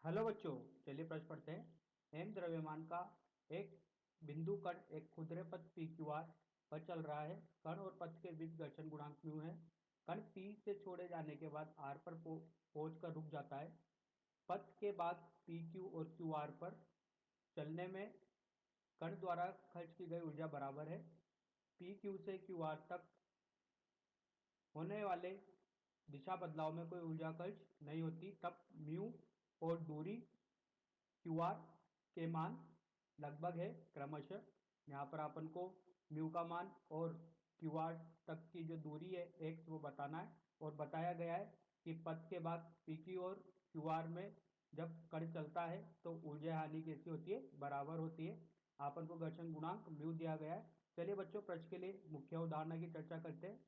Hello बच्चों, चलिए प्रश्न पढ़ते हैं। एम द्रव्यमान का एक बिंदु कण एक खुदरे पथ पी क्यू आर पर चल रहा है। कण और पथ के बीच घर्षण गुणांक म्यू है। कण पी से छोड़े जाने के बाद आर पर पहुंच कर रुक जाता है। पथ के बाद पी क्यू और क्यू आर पर चलने में कण द्वारा खर्च की गई ऊर्जा बराबर है। पी क्यू से क्यू आर तक होने वाले दिशा बदलाव में कोई ऊर्जा खर्च नहीं होती। तब म्यू और दूरी क्यू आर के मान लगभग है क्रमशः। यहाँ पर अपन को म्यू का मान और क्यू आर तक की जो दूरी है एक्स वो बताना है। और बताया गया है कि पथ के बाद पी क्यू और क्यू आर में जब कण चलता है तो ऊर्जा हानि कैसी होती है, बराबर होती है। अपन को घर्षण गुणांक म्यू दिया गया है। चलिए बच्चों, प्रश्न के लिए मुख्य उदाहरण की चर्चा करते हैं।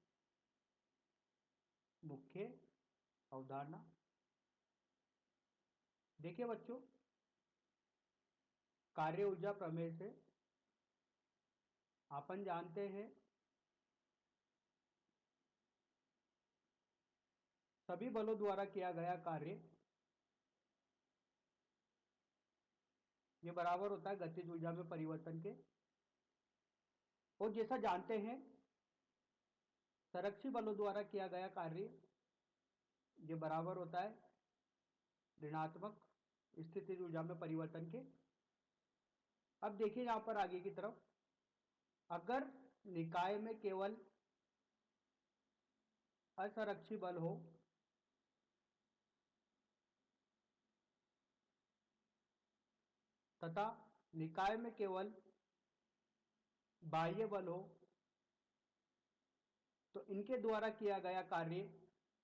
मुख्य अवधारणा देखिए बच्चों, कार्य ऊर्जा प्रमेय से अपन जानते हैं सभी बलों द्वारा किया गया कार्य ये बराबर होता है गतिज ऊर्जा में परिवर्तन के। और जैसा जानते हैं संरक्षी बलों द्वारा किया गया कार्य ये बराबर होता है ऋणात्मक स्थितिज ऊर्जा में परिवर्तन के। अब देखिए यहां पर आगे की तरफ, अगर निकाय में केवल असंरक्षी बल हो तथा निकाय में केवल बाह्य बल हो तो इनके द्वारा किया गया कार्य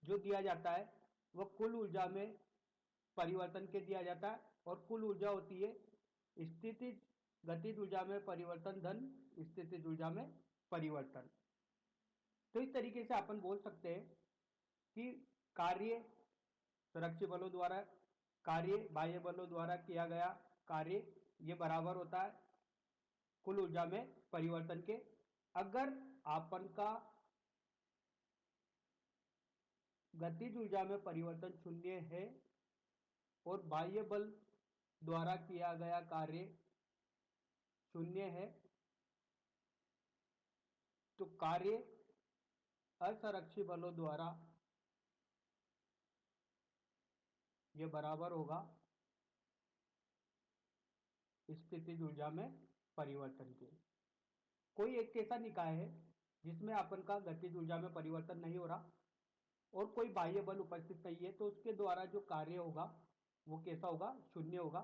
जो दिया जाता है वह कुल ऊर्जा में परिवर्तन के दिया जाता है। और कुल ऊर्जा होती है स्थितिज गतिज ऊर्जा में परिवर्तन धन स्थितिज ऊर्जा में परिवर्तन। तो इस तरीके से अपन बोल सकते हैं कि कार्य सुरक्षित बलों द्वारा कार्य बाह्य बलों द्वारा किया गया कार्य ये बराबर होता है कुल ऊर्जा में परिवर्तन के। अगर आपन का गतिज ऊर्जा में परिवर्तन शून्य है और बाह्य बल द्वारा किया गया कार्य शून्य है तो कार्य असंरक्षित बलों द्वारा यह बराबर होगा स्थितिज ऊर्जा में परिवर्तन के। कोई एक ऐसा निकाय है जिसमें अपन का गतिज ऊर्जा में परिवर्तन नहीं हो रहा और कोई बाह्य बल उपस्थित नहीं है तो उसके द्वारा जो कार्य होगा वो कैसा होगा, शून्य होगा।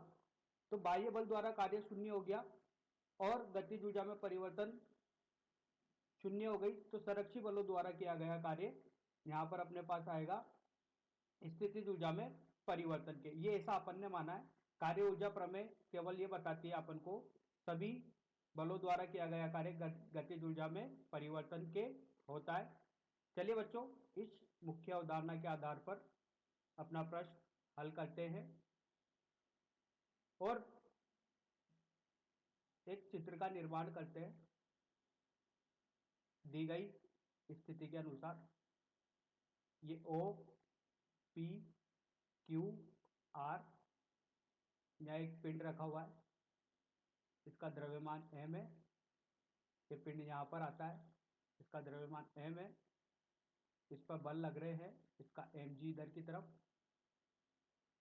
तो बाह्य बल द्वारा कार्य शून्य हो गया और गतिज ऊर्जा में परिवर्तन शून्य हो गई तो संरक्षी बलों द्वारा किया गया कार्य यहां पर अपने पास आएगा स्थितिज ऊर्जा में परिवर्तन के। ये ऐसा अपन ने माना है। कार्य ऊर्जा प्रमेय केवल ये बताती है अपन को सभी बलों द्वारा किया गया कार्य गतिज ऊर्जा में परिवर्तन के होता है। चलिए बच्चों, इस मुख्य अवधारणा के आधार पर अपना प्रश्न हल करते हैं और एक चित्र का निर्माण करते हैं दी गई स्थिति के अनुसार। ये ओ पी क्यू आर, यहाँ एक पिंड रखा हुआ है, इसका द्रव्यमान m है। ये पिंड यहाँ पर आता है, इसका द्रव्यमान m है। इस पर बल लग रहे हैं, इसका mg इधर की तरफ,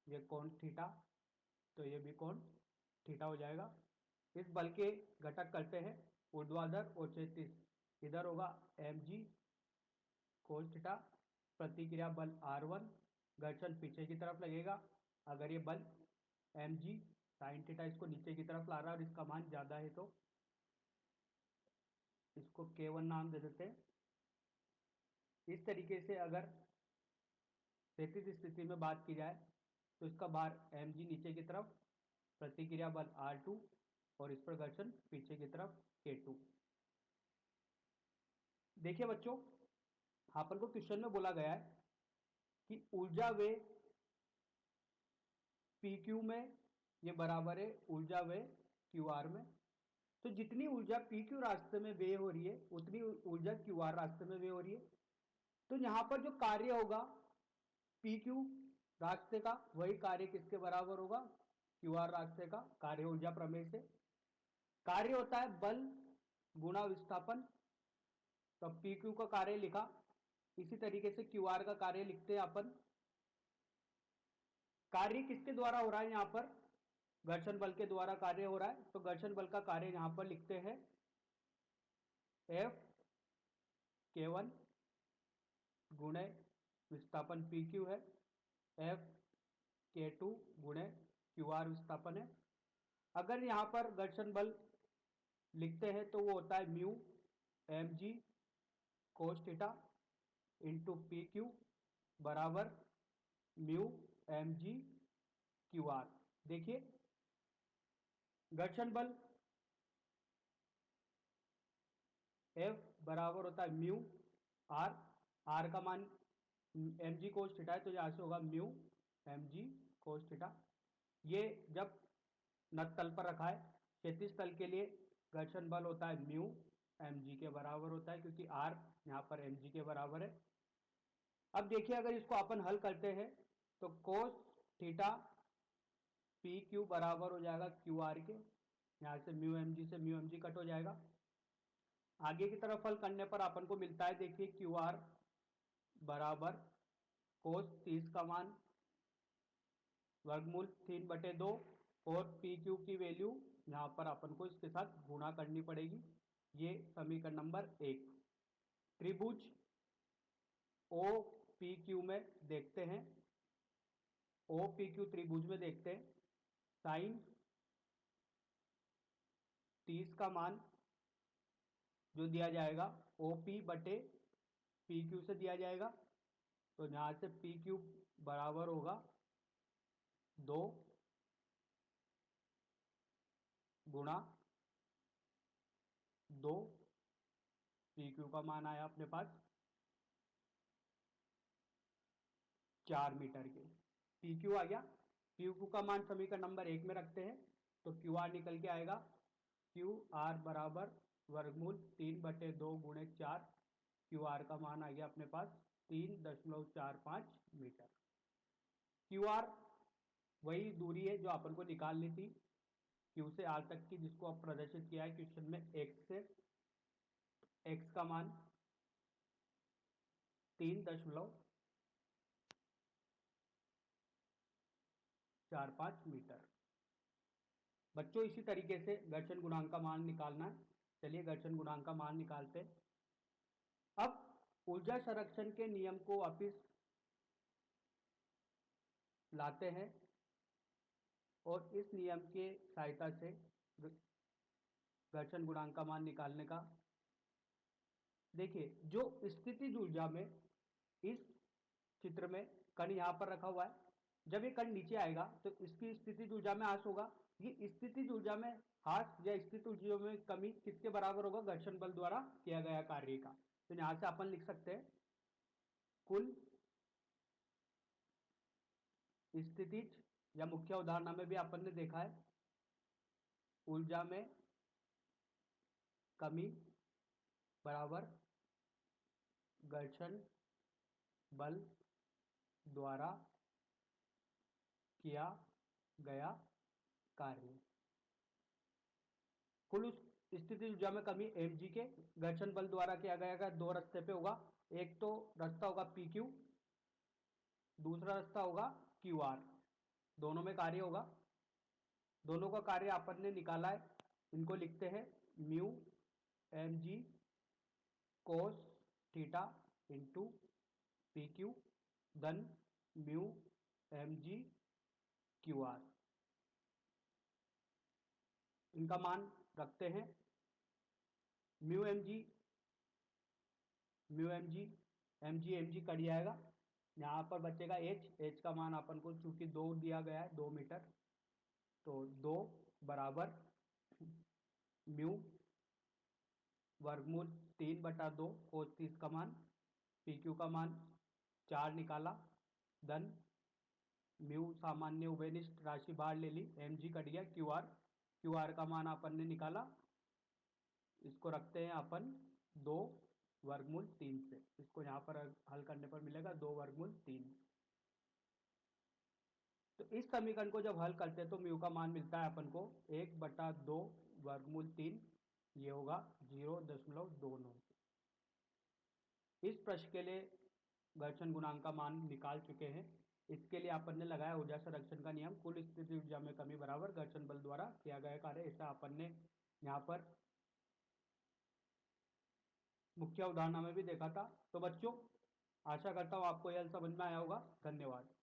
ये कोण थीटा, तो ये भी कोण थीटा हो जाएगा। इस बल के घटक करते हैं ऊर्ध्वाधर और क्षैतिज। इधर होगा mg कोस थीटा, प्रतिक्रिया बल R1, घर्षण पीछे की तरफ लगेगा। अगर ये बल mg साइन थीटा इसको नीचे की तरफ ला रहा है और इसका मान ज्यादा है तो इसको K1 नाम दे देते हैं। इस तरीके से अगर क्षैतिज स्थिति में बात की जाए तो इसका भार mg नीचे की तरफ, प्रतिक्रिया बल R2 और इस पर घर्षण पीछे की तरफ K2। देखिए बच्चों, अपन को क्वेश्चन में बोला गया है कि ऊर्जा वे पी क्यू में ये बराबर है ऊर्जा वे क्यू आर में। तो जितनी ऊर्जा पी क्यू रास्ते में व्यय हो रही है उतनी ऊर्जा क्यू आर रास्ते में व्यय हो रही है। तो यहां पर जो कार्य होगा पी क्यू रास्ते का, वही कार्य किसके बराबर होगा, क्यू आर रास्ते का, कार्य ऊर्जा प्रमेय से। कार्य होता है बल गुणा विस्थापन, तो पी क्यू का कार्य लिखा, इसी तरीके से क्यू आर का कार्य लिखते हैं अपन। कार्य किसके द्वारा हो रहा है, यहां पर घर्षण बल के द्वारा कार्य हो रहा है, तो घर्षण बल का कार्य यहां पर लिखते हैं एफ K1 गुणे विस्थापन पी क्यू है, एफ K2 गुणे क्यू आर विस्थापन है। अगर यहां पर घर्षण बल लिखते हैं तो वो होता है mu M G cos theta into P Q बराबर mu M G Q R. देखिए घर्षण बल F बराबर होता है म्यू आर, आर का मान एम जी कोस थीटा है, तो यहां से होगा mu M G cos theta. ये जब नत तल पर रखा है, क्षैतिज तल के लिए घर्षण बल होता है म्यू एम जी के बराबर होता है, क्योंकि आर यहाँ पर एम जी के बराबर है। अब देखिए अगर इसको अपन हल करते हैं तो कोस थीटा पी क्यू बराबर हो जाएगा क्यू आर के, यहाँ से म्यू एम जी से म्यू एम जी कट हो जाएगा। आगे की तरफ हल करने पर अपन को मिलता है, देखिए क्यू आर बराबर कोस 30 का मान वर्गमूल 3/2 और पी क्यू की वैल्यू यहां पर अपन को इसके साथ गुणा करनी पड़ेगी। ये समीकरण नंबर 1। त्रिभुज ओ पी क्यू में देखते हैं, ओ पी क्यू त्रिभुज में देखते हैं, साइन 30 का मान जो दिया जाएगा ओ पी बटे पी क्यू से दिया जाएगा, तो यहां से पी क्यू बराबर होगा 2 गुणा 2, पी क्यू का मान आया अपने पास 4 मीटर के, पी क्यू आ गया। पी क्यू का मान समीकरण नंबर 1 में रखते हैं, तो क्यू आर निकल के आएगा क्यू आर बराबर वर्गमूल 3/2 गुणे 4, क्यू आर का मान आ गया अपने पास 3.45 मीटर। क्यू आर वही दूरी है जो अपन को निकालनी थी क्यू से आर तक की, जिसको अब प्रदर्शित किया है क्वेश्चन में एक्स से। एक्स का मान 3.45 मीटर। बच्चों इसी तरीके से घर्षण गुणांक का मान निकालना है। चलिए घर्षण गुणांक का मान निकालते हैं। अब ऊर्जा संरक्षण के नियम को वापस लाते हैं और इस नियम के सहायता से घर्षण गुणांक का मान निकालने का, देखिए जो स्थितिज ऊर्जा में इस चित्र में कण यहां पर रखा हुआ है, जब ये कण नीचे आएगा तो इसकी स्थितिज ऊर्जा में ह्रास होगा। ये स्थितिज ऊर्जा में ह्रास या स्थित ऊर्जा में कमी किसके बराबर होगा, घर्षण बल द्वारा किया गया कार्य का। तो यहां से अपन लिख सकते हैं कुल स्थितिज, या मुख्य उदाहरण में भी अपन ने देखा है ऊर्जा में कमी बराबर घर्षण बल द्वारा किया गया कार्य। कुल उस स्थिति ऊर्जा में कमी एम जी के घर्षण बल द्वारा किया गया दो रास्ते पे होगा। एक तो रास्ता होगा पी क्यू, दूसरा रास्ता होगा क्यू आर, दोनों में कार्य होगा। दोनों का कार्य अपन ने निकाला है, इनको लिखते हैं mu M G cos theta into P Q धन mu M G Q R. इनका मान रखते हैं mu M G M G cut जाएगा, यहाँ पर बचेगा एच का मान अपन को चूंकि 2 दिया गया है 2 मीटर, तो 2 बराबर म्यू वर्गमूल 3/2 कोस 30 का मान, पी क्यू का मान 4 निकाला, धन म्यू सामान्य उभयनिष्ठ राशि बाहर ले ली, एम जी कट गया, क्यू आर का मान अपन ने निकाला, इसको रखते हैं अपन 2 वर्गमूल 3 से। इसको यहाँ पर हल करने पर मिलेगा 2 वर्गमूल 3। तो इस समीकरण को जब हल करते हैं तो म्यू का मान मिलता है अपन को 1/2 वर्गमूल 3, ये होगा 0.29। इस प्रश्न के लिए घर्षण गुणांक का मान निकाल चुके हैं। इसके लिए अपन ने लगाया ऊर्जा संरक्षण का नियम, कुल स्थितिज ऊर्जा में कमी बराबर घर्षण बल द्वारा किया गया कार्य। ऐसा अपन ने यहाँ पर मुख्य उदाहरणों में भी देखा था। तो बच्चों, आशा करता हूँ आपको यह समझ में आया होगा। धन्यवाद।